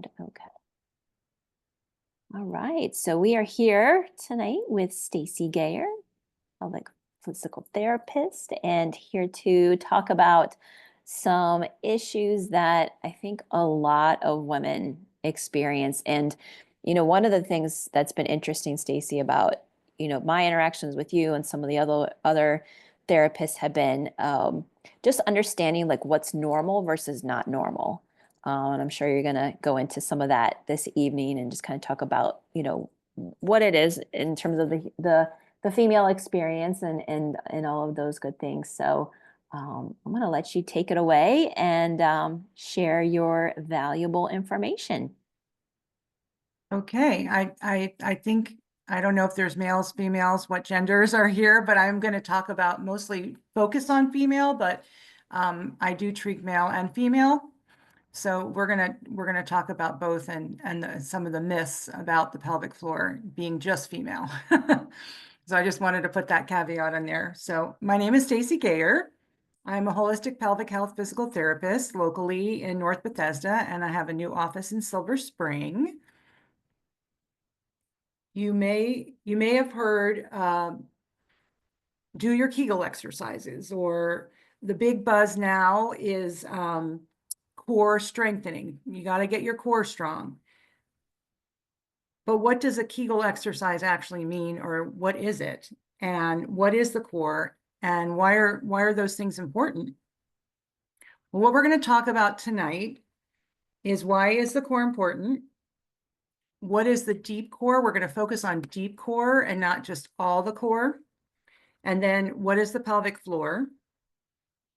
sound. Okay. All right. So we are here tonight with Stacey Gayer, pelvic physical therapist, and here to talk about some issues that I think a lot of women experience. And, one of the things that's been interesting, Stacey, about, my interactions with you and some of the other therapists have been just understanding like what's normal versus not normal. And I'm sure you're going to go into some of that this evening and just kind of talk about, what it is in terms of the female experience and all of those good things. So I'm going to let you take it away and share your valuable information. Okay, I think, I don't know if there's males, females, what genders are here, but I'm going to talk about mostly focus on female, but I do treat male and female. So we're gonna talk about both and some of the myths about the pelvic floor being just female. So I just wanted to put that caveat in there. So my name is Stacey Gayer. I'm a holistic pelvic health physical therapist locally in North Bethesda, and I have a new office in Silver Spring. You may have heard do your Kegel exercises, or the big buzz now is core strengthening. You got to get your core strong. But what does a Kegel exercise actually mean, or what is it? And what is the core? And why are those things important? Well, what we're going to talk about tonight is, why is the core important? What is the deep core? We're going to focus on deep core and not just all the core. And then what is the pelvic floor?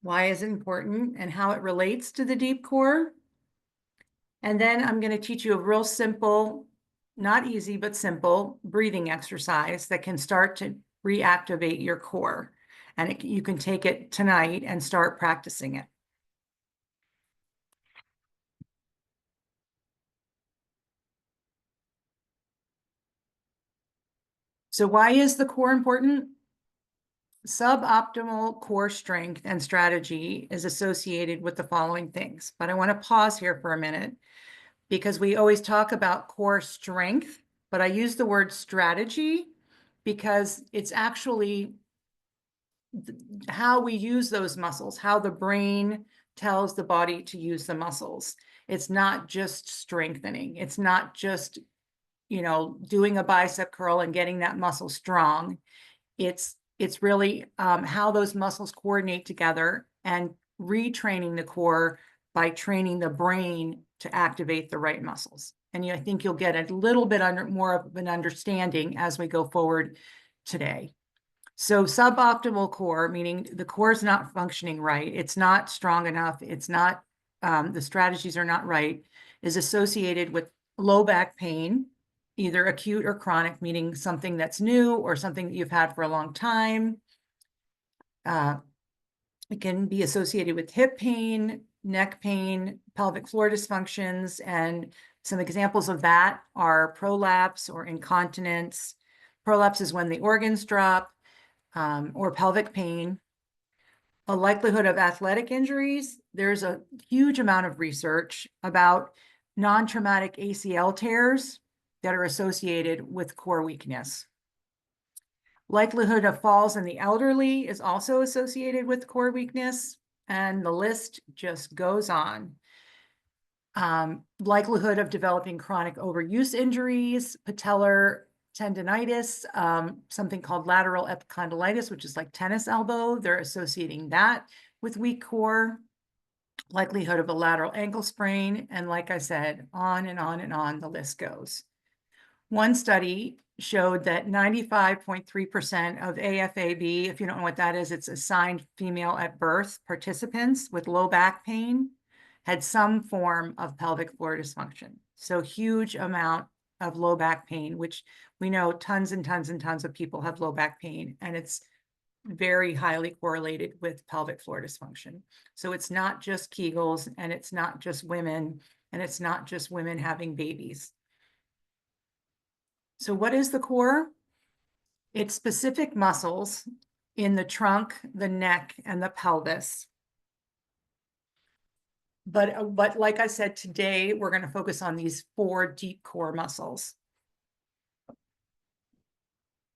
Why is it important and how it relates to the deep core? And then I'm going to teach you a real simple, not easy, but simple breathing exercise that can start to reactivate your core. And you can take it tonight and start practicing it. So why is the core important? Suboptimal core strength and strategy is associated with the following things. But I want to pause here for a minute, because we always talk about core strength, but I use the word strategy because it's actually how we use those muscles, how the brain tells the body to use the muscles. It's not just strengthening. It's not just, doing a bicep curl and getting that muscle strong. It's really how those muscles coordinate together, and retraining the core by training the brain to activate the right muscles. And I think you'll get a little bit more of an understanding as we go forward today. So suboptimal core, meaning the core is not functioning right. It's not strong enough. It's not, the strategies are not right, is associated with low back pain, either acute or chronic, meaning something that's new or something that you've had for a long time. It can be associated with hip pain, neck pain, pelvic floor dysfunctions, and some examples of that are prolapse or incontinence. Prolapse is when the organs drop, or pelvic pain. A likelihood of athletic injuries. There's a huge amount of research about non-traumatic ACL tears that are associated with core weakness. Likelihood of falls in the elderly is also associated with core weakness, and the list just goes on. Likelihood of developing chronic overuse injuries, patellar tendonitis, something called lateral epicondylitis, which is like tennis elbow. They're associating that with weak core. Likelihood of a lateral ankle sprain, and like I said, on and on and on the list goes. One study showed that 95.3% of AFAB, if you don't know what that is, it's assigned female at birth participants with low back pain, had some form of pelvic floor dysfunction. So huge amount of low back pain, which we know tons and tons and tons of people have low back pain, and it's very highly correlated with pelvic floor dysfunction. So it's not just Kegels, and it's not just women, and it's not just women having babies. So what is the core? It's specific muscles in the trunk, the neck, and the pelvis But like I said, today we're going to focus on these 4 deep core muscles.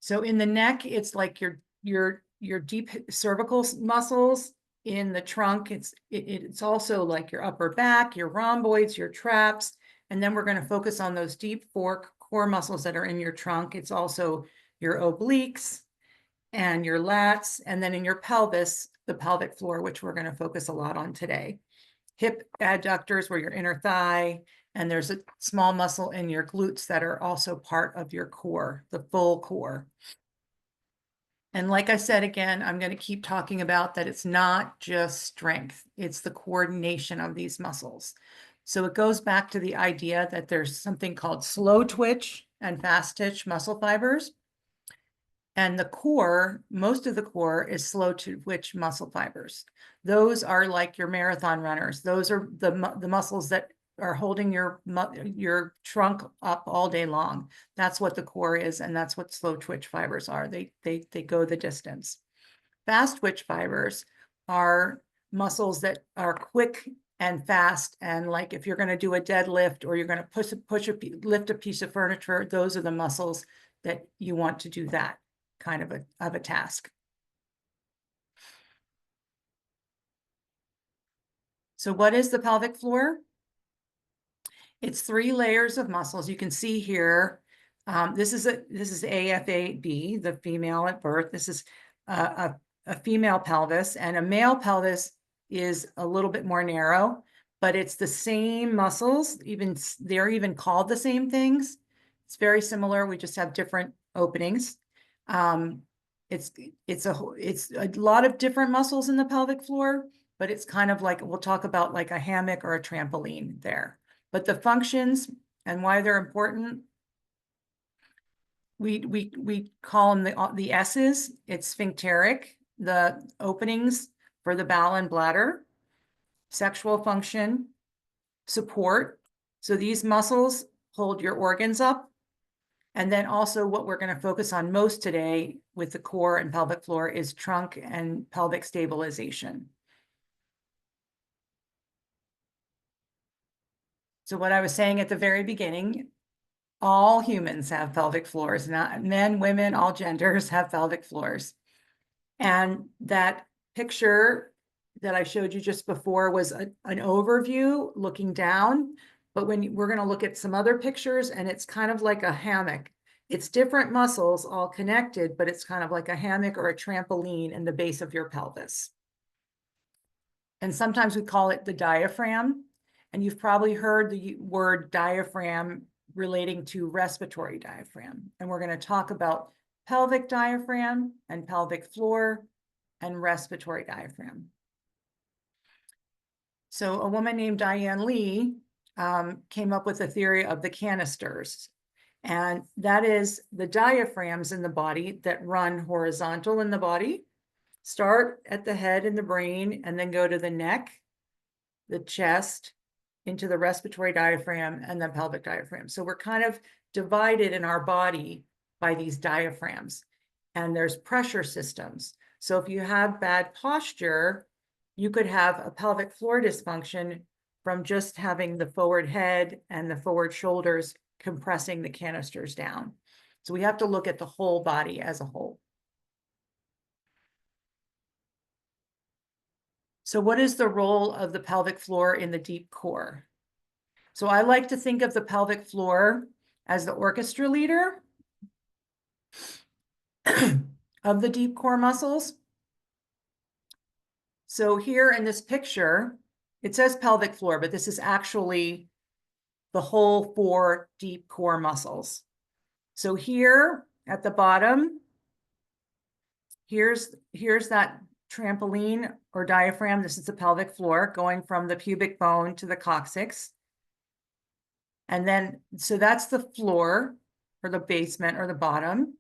So in the neck, it's like your deep cervical muscles. In the trunk, it's also like your upper back, your rhomboids, your traps. And then we're going to focus on those deep 4 core muscles that are in your trunk. It's also your obliques and your lats, and then in your pelvis, the pelvic floor, which we're going to focus a lot on today. Hip adductors, where your inner thigh, and there's a small muscle in your glutes that are also part of your core, the full core. And like I said, again, I'm going to keep talking about that it's not just strength, it's the coordination of these muscles. So it goes back to the idea that there's something called slow twitch and fast twitch muscle fibers. And the core, most of the core is slow twitch muscle fibers. Those are like your marathon runners. Those are the muscles that are holding your trunk up all day long. That's what the core is, and that's what slow twitch fibers are. They go the distance. Fast twitch fibers are muscles that are quick and fast, and like if you're going to do a deadlift or you're going to lift a piece of furniture, those are the muscles that you want to do that kind of a task. So what is the pelvic floor? It's 3 layers of muscles. You can see here, this is AFAB, the female at birth. This is a female pelvis, and a male pelvis is a little bit more narrow, but it's the same muscles. They're even called the same things. It's very similar. We just have different openings. It's a lot of different muscles in the pelvic floor, but it's kind of like, we'll talk about like a hammock or a trampoline there. But the functions and why they're important, we call them the S's. It's sphincteric, the openings for the bowel and bladder, sexual function, support. So these muscles hold your organs up. And then also what we're going to focus on most today with the core and pelvic floor is trunk and pelvic stabilization. So what I was saying at the very beginning, all humans have pelvic floors, not men, women, all genders have pelvic floors. And that picture that I showed you just before was an overview looking down. But when we're going to look at some other pictures, and it's kind of like a hammock. It's different muscles all connected, but it's kind of like a hammock or a trampoline in the base of your pelvis. And sometimes we call it the diaphragm. And you've probably heard the word diaphragm relating to respiratory diaphragm. And we're going to talk about pelvic diaphragm and pelvic floor and respiratory diaphragm. So a woman named Diane Lee came up with a theory of the canisters. And that is the diaphragms in the body that run horizontal in the body, start at the head and the brain, and then go to the neck, the chest, into the respiratory diaphragm, and the pelvic diaphragm. So we're kind of divided in our body by these diaphragms. And there's pressure systems. So if you have bad posture, you could have a pelvic floor dysfunction from just having the forward head and the forward shoulders compressing the canisters down. So we have to look at the whole body as a whole. So what is the role of the pelvic floor in the deep core? So I like to think of the pelvic floor as the orchestra leader of the deep core muscles. So here in this picture, it says pelvic floor, but this is actually the whole 4 deep core muscles. So here at the bottom, here's that trampoline or diaphragm. This is the pelvic floor going from the pubic bone to the coccyx. And then, so that's the floor or the basement or the bottom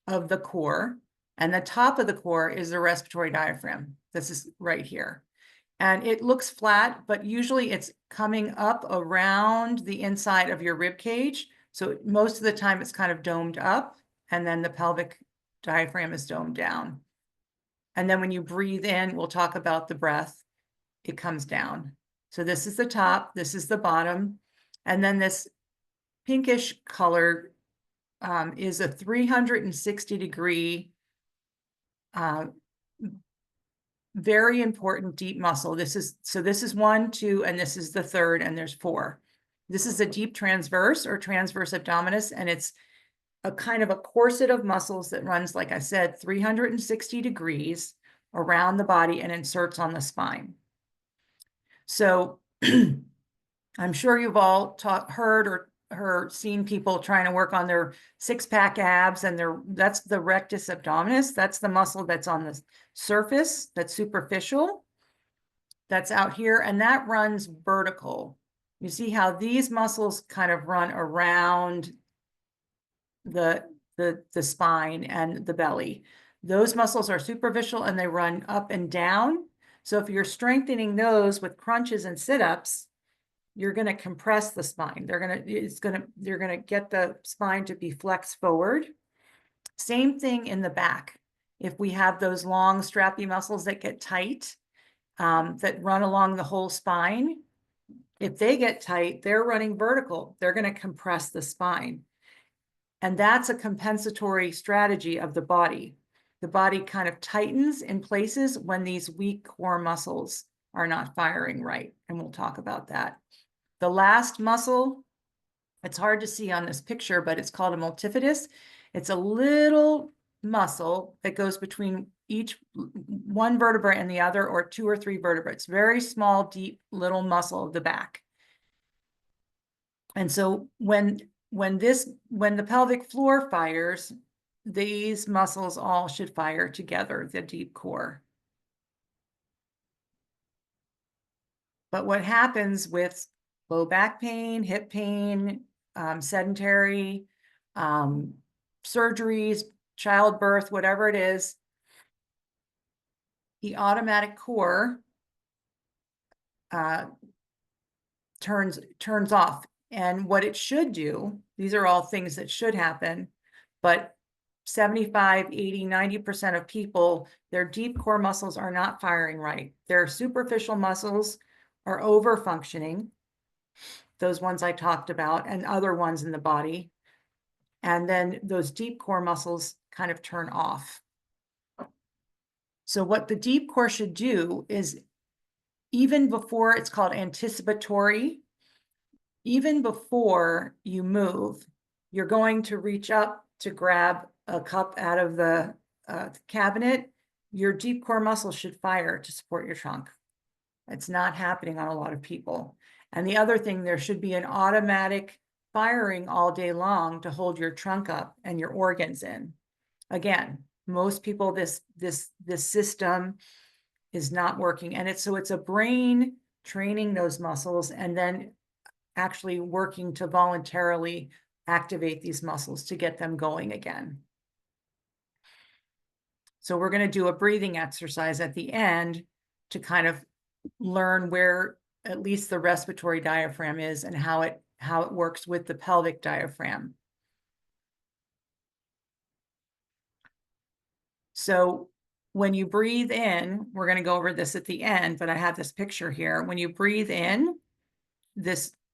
of the core. And the top of the core is the respiratory diaphragm. This is right here. And it looks flat, but usually it's coming up around the inside of your rib cage. So most of the time it's kind of domed up, and then the pelvic diaphragm is domed down. And then when you breathe in, we'll talk about the breath, it comes down. So this is the top, this is the bottom, and then this pinkish color is a 360-degree, very important deep muscle. This is 1, 2, and this is the third, and there's 4. This is a deep transverse or transverse abdominis, and it's a kind of a corset of muscles that runs, like I said, 360 degrees around the body and inserts on the spine. So I'm sure you've all heard or seen people trying to work on their 6-pack abs, and that's the rectus abdominis. That's the muscle that's on the surface, that's superficial, that's out here, and that runs vertical. You see how these muscles kind of run around the spine and the belly. Those muscles are superficial and they run up and down. So if you're strengthening those with crunches and sit-ups, you're going to compress the spine. You're going to get the spine to be flexed forward. Same thing in the back. If we have those long strappy muscles that get tight, that run along the whole spine, if they get tight, they're running vertical. They're going to compress the spine. And that's a compensatory strategy of the body. The body kind of tightens in places when these weak core muscles are not firing right. And we'll talk about that. The last muscle, it's hard to see on this picture, but it's called a multifidus. It's a little muscle that goes between each one vertebra and the other, or 2 or 3 vertebrae. It's very small, deep, little muscle of the back. And so when the pelvic floor fires, these muscles all should fire together, the deep core. But what happens with low back pain, hip pain, sedentary, surgeries, childbirth, whatever it is, the automatic core turns off. And what it should do, these are all things that should happen, but 75, 80, 90% of people, their deep core muscles are not firing right. Their superficial muscles are over functioning, those ones I talked about, and other ones in the body. And then those deep core muscles kind of turn off. So what the deep core should do is, even before, it's called anticipatory, even before you move, you're going to reach up to grab a cup out of the cabinet. Your deep core muscles should fire to support your trunk. It's not happening on a lot of people. And the other thing, there should be an automatic firing all day long to hold your trunk up and your organs in. Again, most people, this system is not working. And it's a brain training those muscles and then actually working to voluntarily activate these muscles to get them going again. So we're going to do a breathing exercise at the end to kind of learn where at least the respiratory diaphragm is and how it works with the pelvic diaphragm. So when you breathe in, we're going to go over this at the end, but I have this picture here. When you breathe in,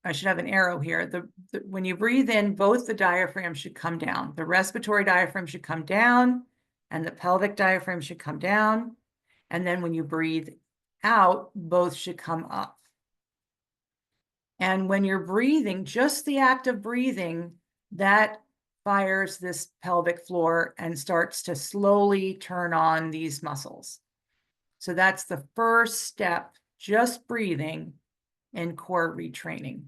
I should have an arrow here. When you breathe in, both the diaphragm should come down. The respiratory diaphragm should come down, and the pelvic diaphragm should come down. And then when you breathe out, both should come up. And when you're breathing, just the act of breathing, that fires this pelvic floor and starts to slowly turn on these muscles. So that's the first step, just breathing in core retraining.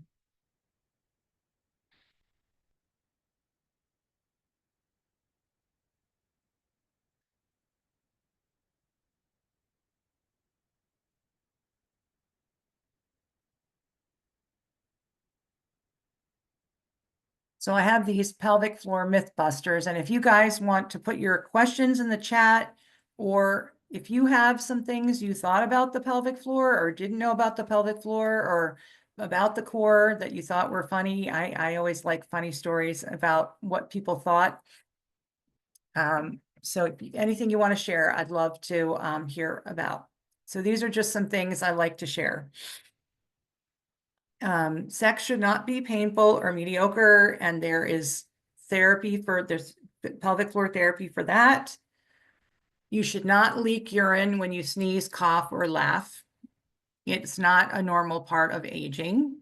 So I have these pelvic floor myth busters, and if you guys want to put your questions in the chat, or if you have some things you thought about the pelvic floor or didn't know about the pelvic floor or about the core that you thought were funny, I always like funny stories about what people thought. So anything you want to share, I'd love to hear about. So these are just some things I like to share. Sex should not be painful or mediocre, and there is there's pelvic floor therapy for that. You should not leak urine when you sneeze, cough, or laugh. It's not a normal part of aging.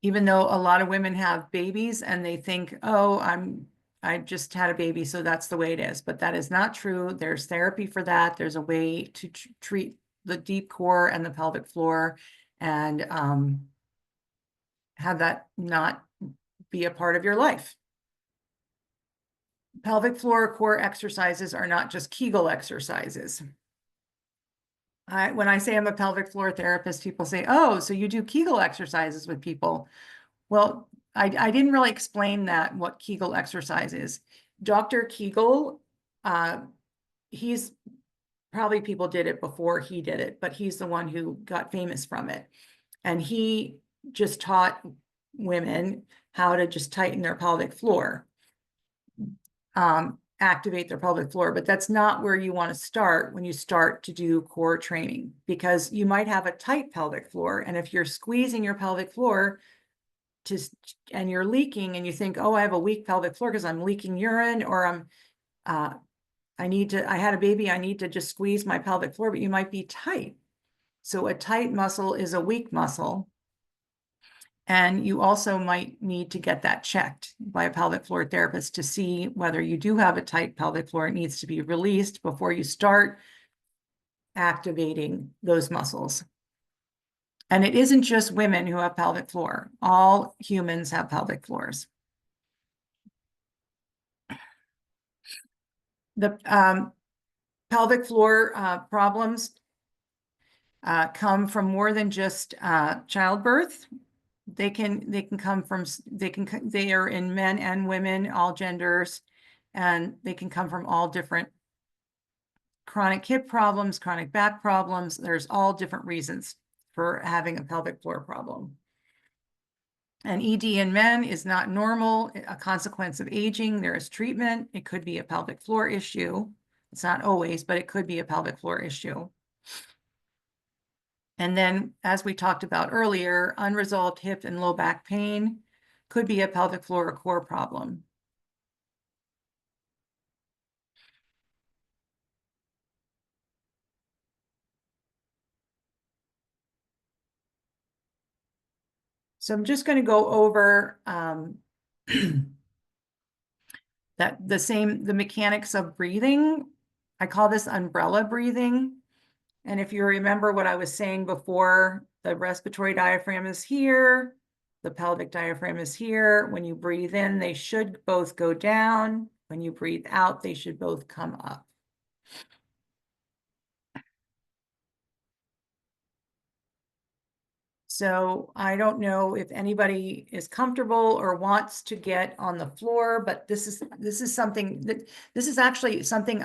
Even though a lot of women have babies and they think, oh, I just had a baby, so that's the way it is. But that is not true. There's therapy for that. There's a way to treat the deep core and the pelvic floor and have that not be a part of your life. Pelvic floor core exercises are not just Kegel exercises. When I say I'm a pelvic floor therapist, people say, oh, so you do Kegel exercises with people. Well, I didn't really explain that, what Kegel exercise is. Dr. Kegel, he's probably people did it before he did it, but he's the one who got famous from it. And he just taught women how to just tighten their pelvic floor, activate their pelvic floor. But that's not where you want to start when you start to do core training, because you might have a tight pelvic floor. And if you're squeezing your pelvic floor and you're leaking and you think, oh, I have a weak pelvic floor because I'm leaking urine, or I had a baby, I need to just squeeze my pelvic floor, but you might be tight. So a tight muscle is a weak muscle. And you also might need to get that checked by a pelvic floor therapist to see whether you do have a tight pelvic floor. It needs to be released before you start activating those muscles. And it isn't just women who have pelvic floor. All humans have pelvic floors. The pelvic floor problems come from more than just childbirth. They are in men and women, all genders, and they can come from all different chronic hip problems, chronic back problems. There's all different reasons for having a pelvic floor problem. And ED in men is not normal, a consequence of aging. There is treatment. It could be a pelvic floor issue. It's not always, but it could be a pelvic floor issue. And then, as we talked about earlier, unresolved hip and low back pain could be a pelvic floor or core problem. So I'm just going to go over the mechanics of breathing. I call this umbrella breathing. And if you remember what I was saying before, the respiratory diaphragm is here, the pelvic diaphragm is here. When you breathe in, they should both go down. When you breathe out, they should both come up. So I don't know if anybody is comfortable or wants to get on the floor, but this is something that this is actually something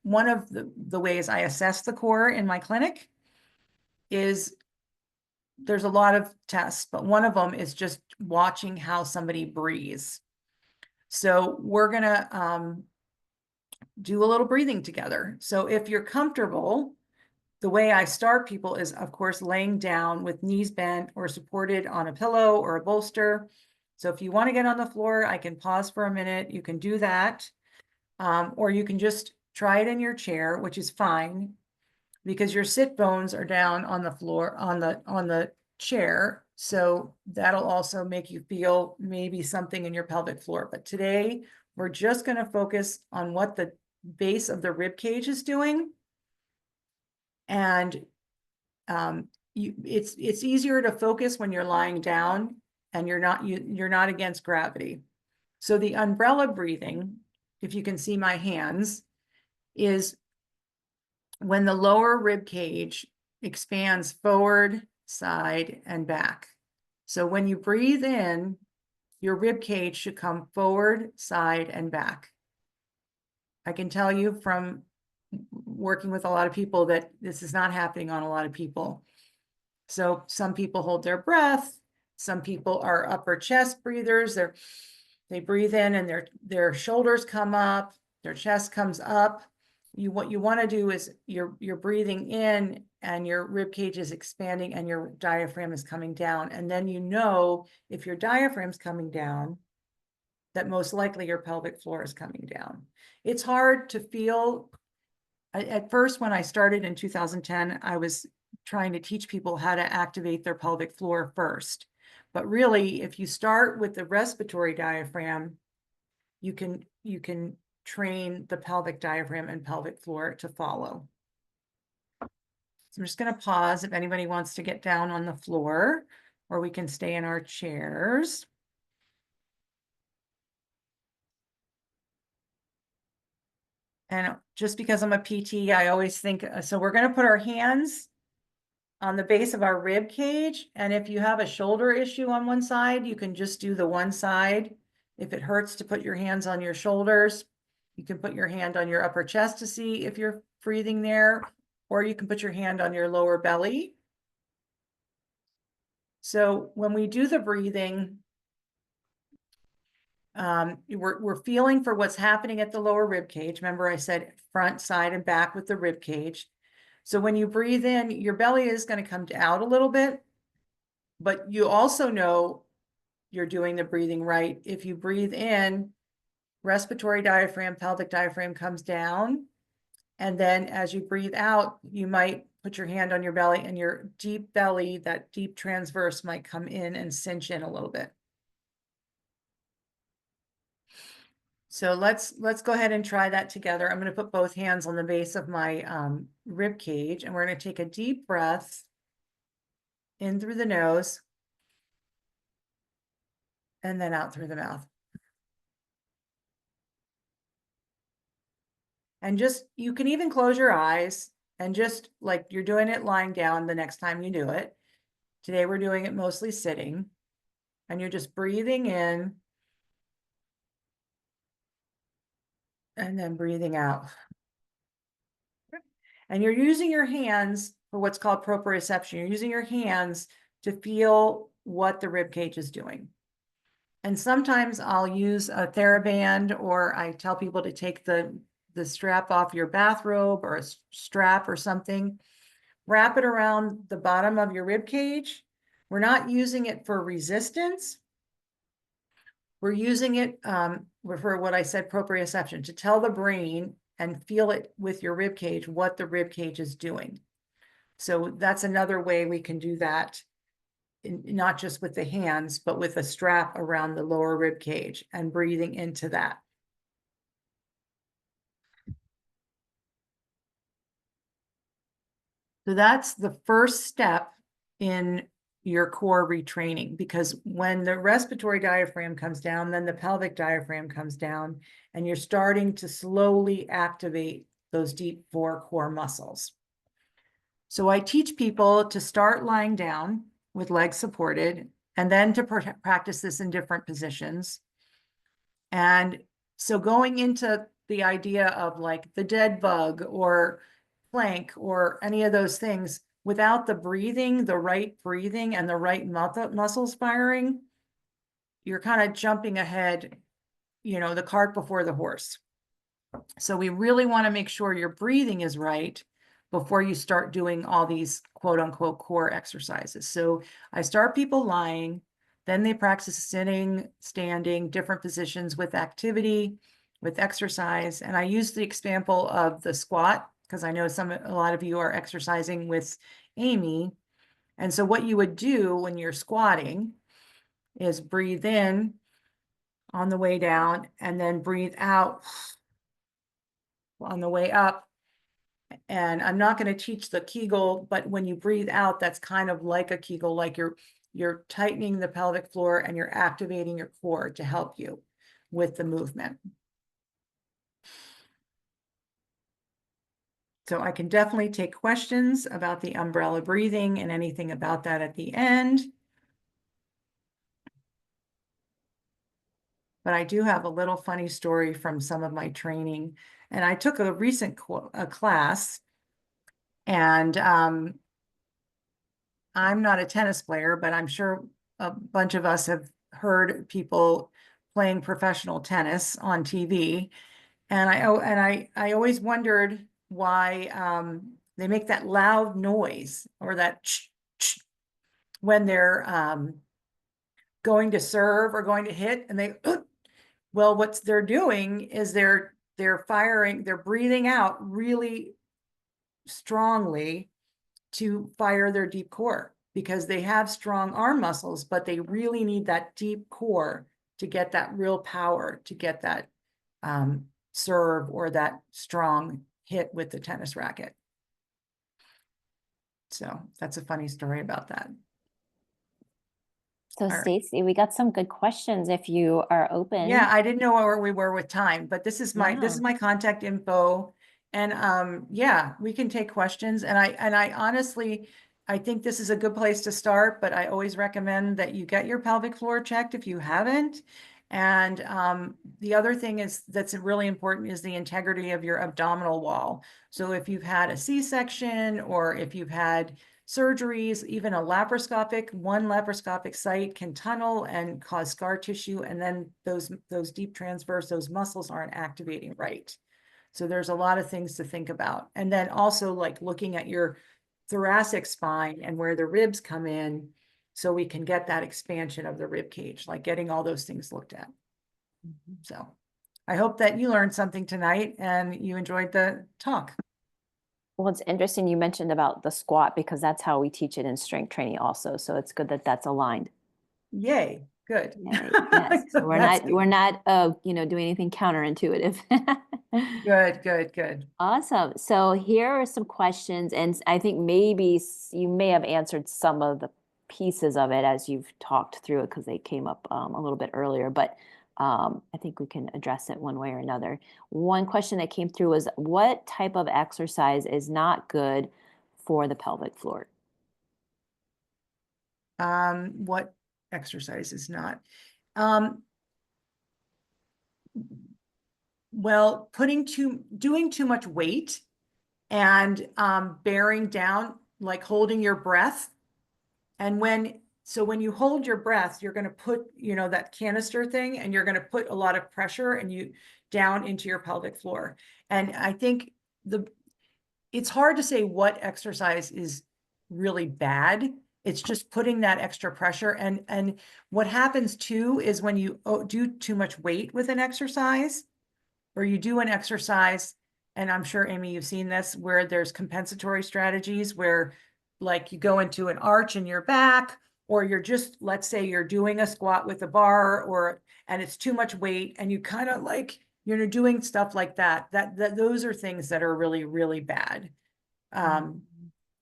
one of the ways I assess the core in my clinic is there's a lot of tests, but one of them is just watching how somebody breathes. So we're gonna do a little breathing together. So if you're comfortable, the way I start people is, of course, laying down with knees bent or supported on a pillow or a bolster. So if you want to get on the floor, I can pause for a minute. You can do that. Or you can just try it in your chair, which is fine because your sit bones are down on the floor, on the chair. So that'll also make you feel maybe something in your pelvic floor. But today we're just going to focus on what the base of the rib cage is doing. And it's easier to focus when you're lying down and you're not against gravity. So the umbrella breathing, if you can see my hands, is when the lower rib cage expands forward, side, and back. So when you breathe in, your rib cage should come forward, side, and back. I can tell you from working with a lot of people that this is not happening on a lot of people. So some people hold their breath. Some people are upper chest breathers. They breathe in and their shoulders come up, their chest comes up. what you want to do is you're breathing in and your rib cage is expanding and your diaphragm is coming down. And then if your diaphragm's coming down, that most likely your pelvic floor is coming down. It's hard to feel. At first, when I started in 2010, I was trying to teach people how to activate their pelvic floor first. But really, if you start with the respiratory diaphragm, you can train the pelvic diaphragm and pelvic floor to follow. So I'm just going to pause if anybody wants to get down on the floor, or we can stay in our chairs. And just because I'm a PT, I always think, so we're going to put our hands on the base of our rib cage. And if you have a shoulder issue on one side, you can just do the one side. If it hurts to put your hands on your shoulders, you can put your hand on your upper chest to see if you're breathing there, or you can put your hand on your lower belly. So when we do the breathing, we're feeling for what's happening at the lower rib cage. Remember, I said front, side, and back with the rib cage. So when you breathe in, your belly is going to come out a little bit, but you also know you're doing the breathing right. If you breathe in, respiratory diaphragm, pelvic diaphragm comes down. And then as you breathe out, you might put your hand on your belly, and your deep belly, that deep transverse, might come in and cinch in a little bit. So let's go ahead and try that together. I'm going to put both hands on the base of my rib cage, and we're going to take a deep breath in through the nose and then out through the mouth. And you can even close your eyes, and just like you're doing it lying down the next time you do it. Today we're doing it mostly sitting, and you're just breathing in and then breathing out. And you're using your hands for what's called proprioception. You're using your hands to feel what the rib cage is doing. And sometimes I'll use a TheraBand, or I tell people to take the strap off your bathrobe, or a strap or something, wrap it around the bottom of your rib cage. We're not using it for resistance. We're using it for what I said, proprioception, to tell the brain and feel it with your rib cage what the rib cage is doing. So that's another way we can do that, not just with the hands, but with a strap around the lower rib cage and breathing into that. So that's the first step in your core retraining, because when the respiratory diaphragm comes down, then the pelvic diaphragm comes down, and you're starting to slowly activate those deep four core muscles. So I teach people to start lying down with legs supported, and then to practice this in different positions. And so going into the idea of like the dead bug or plank or any of those things, without the breathing, the right breathing and the right muscles firing, you're kind of jumping ahead, the cart before the horse. So we really want to make sure your breathing is right before you start doing all these quote unquote core exercises. So I start people lying, then they practice sitting, standing, different positions with activity, with exercise. And I use the example of the squat, because I know a lot of you are exercising with Amy. And so what you would do when you're squatting is breathe in on the way down, and then breathe out on the way up. And I'm not going to teach the Kegel, but when you breathe out, that's kind of like a Kegel, like you're tightening the pelvic floor and you're activating your core to help you with the movement. So I can definitely take questions about the umbrella breathing and anything about that at the end. But I do have a little funny story from some of my training. And I took a recent class, and I'm not a tennis player, but I'm sure a bunch of us have heard people playing professional tennis on TV. And I always wondered why they make that loud noise or that when they're going to serve or going to hit, and well, what they're doing is they're breathing out really strongly to fire their deep core, because they have strong arm muscles, but they really need that deep core to get that real power, to get that serve or that strong hit with the tennis racket. So that's a funny story about that. So All right. Stacey, we got some good questions if you are open. Yeah, I didn't know where we were with time, but this is Yeah. my contact info. And yeah, we can take questions. And I honestly, I think this is a good place to start, but I always recommend that you get your pelvic floor checked if you haven't. And the other thing is that's really important is the integrity of your abdominal wall. So if you've had a C-section or if you've had surgeries, even one laparoscopic site can tunnel and cause scar tissue. And then those deep transverse, those muscles aren't activating right. So there's a lot of things to think about. And then also like looking at your thoracic spine and where the ribs come in, so we can get that expansion of the rib cage, like getting all those things looked at. So I hope that you learned something tonight and you enjoyed the talk. Well, it's interesting you mentioned about the squat because that's how we teach it in strength training also. So it's good that that's aligned. Yay, good. Yay. Yes. So That's we're not doing anything counterintuitive. good. Awesome. So here are some questions, and I think maybe you may have answered some of the pieces of it as you've talked through it because they came up a little bit earlier, but I think we can address it one way or another. One question that came through was, what type of exercise is not good for the pelvic floor? What exercise is not? Um, well, doing too much weight and bearing down, like holding your breath. And when you hold your breath, you're going to put, that canister thing, and you're going to put a lot of pressure and you down into your pelvic floor. And I think it's hard to say what exercise is really bad. It's just putting that extra pressure. And what happens too is when you do too much weight with an exercise, or you do an exercise, and I'm sure, Amy, you've seen this, where there's compensatory strategies where like you go into an arch in your back, or you're just, let's say you're doing a squat with a bar, and it's too much weight, and you kind of like, doing stuff like that, those are things that are really, really bad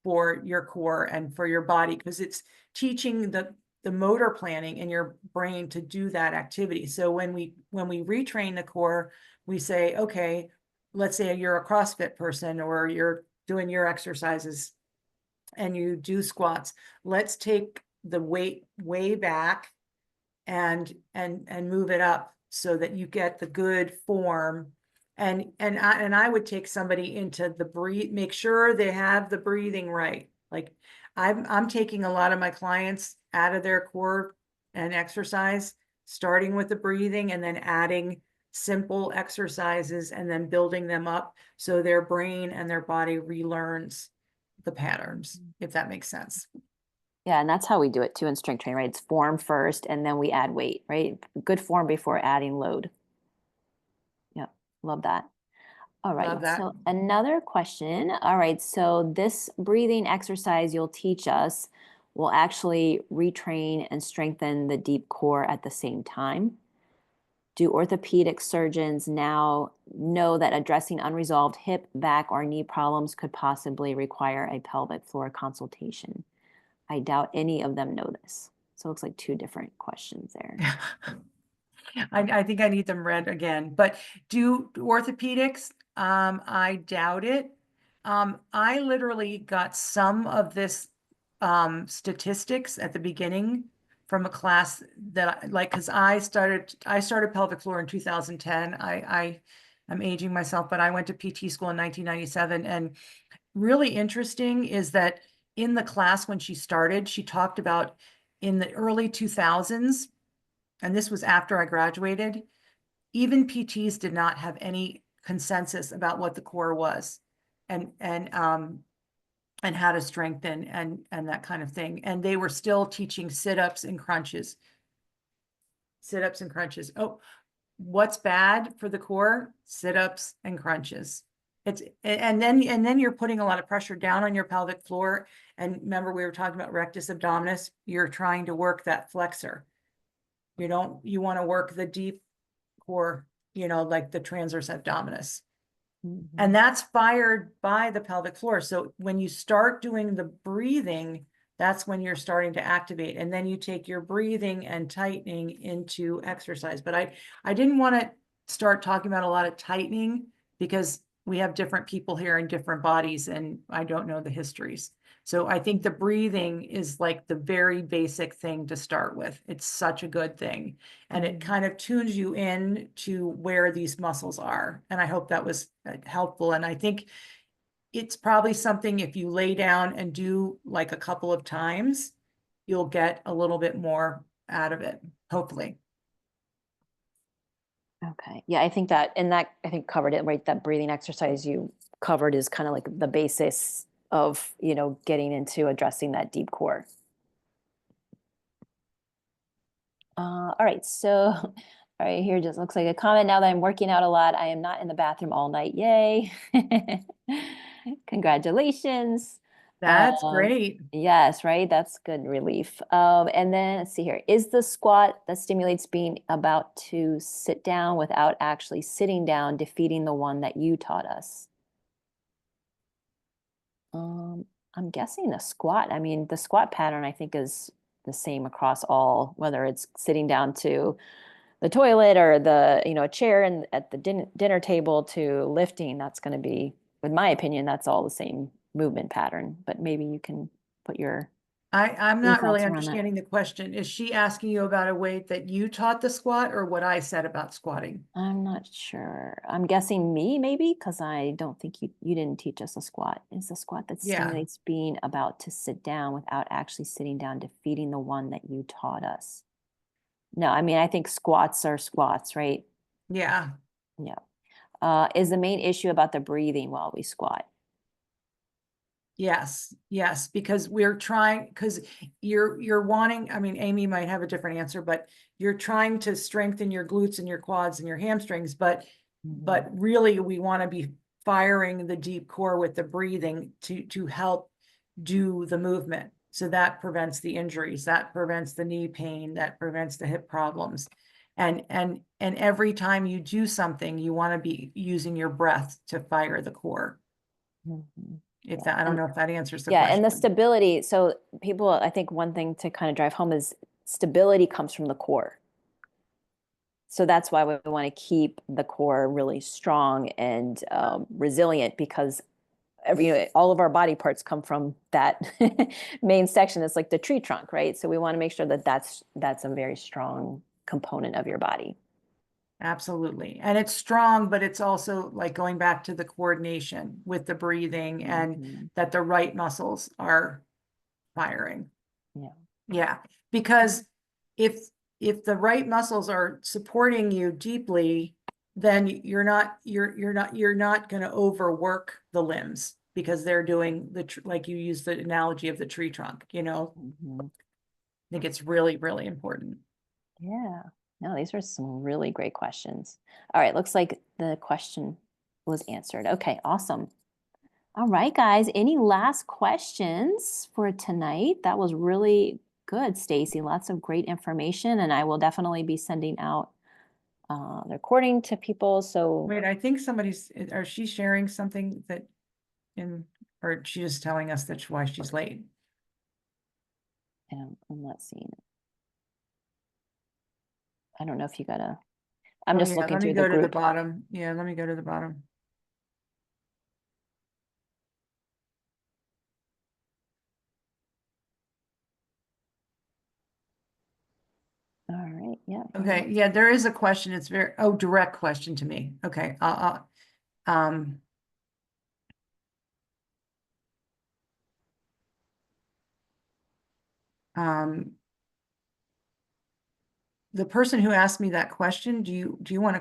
for your core and for your body, because it's teaching the motor planning in your brain to do that activity. So when we retrain the core, we say, okay, let's say you're a CrossFit person or you're doing your exercises and you do squats. Let's take the weight way back and move it up so that you get the good form. And I would take somebody into the breathe, make sure they have the breathing right. Like I'm taking a lot of my clients out of their core and exercise, starting with the breathing and then adding simple exercises and then building them up so their brain and their body relearns the patterns, if that makes sense. Yeah, and that's how we do it too in strength training, right? It's form first, and then we add weight, right? Good form before adding load. Yeah, love that. All right, Love that. so another question. All right, so this breathing exercise you'll teach us will actually retrain and strengthen the deep core at the same time. Do orthopedic surgeons now know that addressing unresolved hip, back, or knee problems could possibly require a pelvic floor consultation? I doubt any of them know this. So it looks like two different questions there. I think I need them read again, but do orthopedics? I doubt it. I literally got some of this statistics at the beginning from a class that because I started pelvic floor in 2010. I'm aging myself, but I went to PT school in 1997. And really interesting is that in the class when she started, she talked about in the early 2000s, and this was after I graduated, even PTs did not have any consensus about what the core was and how to strengthen and that kind of thing. And they were still teaching sit-ups and crunches. Sit-ups and crunches. Oh, what's bad for the core? Sit-ups and crunches. And then you're putting a lot of pressure down on your pelvic floor. And remember, we were talking about rectus abdominis. You're trying to work that flexor. You want to work the deep core, like the transverse abdominis. And that's fired by the pelvic floor. So when you start doing the breathing, that's when you're starting to activate. And then you take your breathing and tightening into exercise. But I didn't want to start talking about a lot of tightening because we have different people here in different bodies and I don't know the histories. So I think the breathing is like the very basic thing to start with. It's such a good thing. And it kind of tunes you in to where these muscles are. And I hope that was helpful. And I think it's probably something if you lay down and do like a couple of times, you'll get a little bit more out of it, hopefully. Okay. Yeah, I think that, and that I think covered it, right? That breathing exercise you covered is kind of like the basis of, getting into addressing that deep core. All right. So, all right, here just looks like a comment. Now that I'm working out a lot, I am not in the bathroom all night. Yay. Congratulations. That's great. Yes, right. That's good relief. And then let's see here. Is the squat that stimulates being about to sit down without actually sitting down defeating the one that you taught us? I'm guessing the squat. I mean, the squat pattern I think is the same across all, whether it's sitting down to the toilet or a chair and at the dinner table to lifting. That's going to be, in my opinion, that's all the same movement pattern. But maybe you can put I'm your not really thoughts around that. understanding the question. Is she asking you about a weight that you taught the squat or what I said about squatting? I'm not sure. I'm guessing me, maybe, because I don't think you didn't teach us a squat. It's a squat that Yeah. stimulates being about to sit down without actually sitting down, defeating the one that you taught us. No, I mean, I think squats are squats, right? Yeah. Yeah. Is the main issue about the breathing while we squat? Yes, yes, because we're trying, because you're wanting, I mean, Amy might have a different answer, but you're trying to strengthen your glutes and your quads and your hamstrings, but really we want to be firing the deep core with the breathing to help do the movement. So that prevents the injuries, that prevents the knee pain, that prevents the hip problems. And every time you do something, you want to be using your breath to fire the core. If that, I don't know if that answers the Yeah, question. and the stability. So people, I think one thing to kind of drive home is stability comes from the core. So that's why we want to keep the core really strong and resilient because all of our body parts come from that main section. It's like the tree trunk, right? So we want to make sure that that's a very strong component of your body. Absolutely. And it's strong, but it's also like going back to the coordination with the breathing and that the right muscles are firing. Yeah. Yeah. Because if the right muscles are supporting you deeply, then you're not going to overwork the limbs because they're doing like you use the analogy of the tree trunk, I think it's really, really important. Yeah. No, these are some really great questions. All right, looks like the question was answered. Okay, awesome. All right, guys, any last questions for tonight? That was really good, Stacey. Lots of great information, and I will definitely be sending out the recording to people. So Wait, I think are she sharing something that or she's just telling us that's why she's late? I'm not seeing it. I don't know if you gotta, I'm Oh, just yeah, looking let me through go the to the group. bottom. Yeah, let me go to the bottom. All right, yeah. Okay, yeah, there is a question. It's direct question to me. Okay, um, the person who asked me that question, do you want to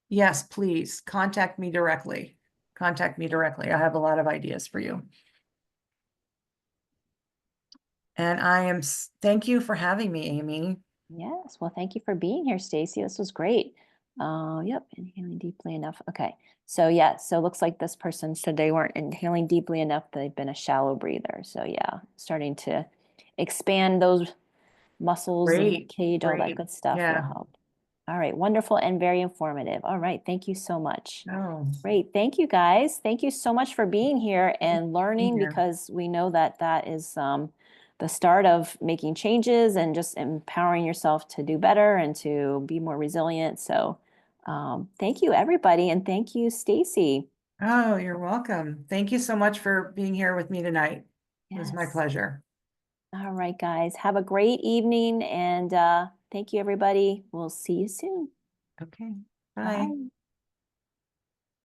Yes, please contact me directly. Contact me directly. I have a lot of ideas for you. And thank you for having me, Amy. Yes, well, thank you for being here, Stacey. This was great. Yep, inhaling deeply enough. Okay, so yeah, so it looks like this person said they weren't inhaling deeply enough. They've been a shallow breather. So yeah, starting to expand those muscles in the Great, cage, all that great. good stuff will Yeah. help. All right, wonderful and very informative. All right, thank you so much. Oh, Great. Thank you, guys. Thank you so much for being here thank and you for being learning, here. because we know that that is the start of making changes and just empowering yourself to do better and to be more resilient. So thank you, everybody. And thank you, Stacey. Oh, you're welcome. Thank you so much for being here with me tonight. It was my Yes. pleasure. All right, guys. Have a great evening. And thank you, everybody. We'll see you soon. Okay, bye. Bye.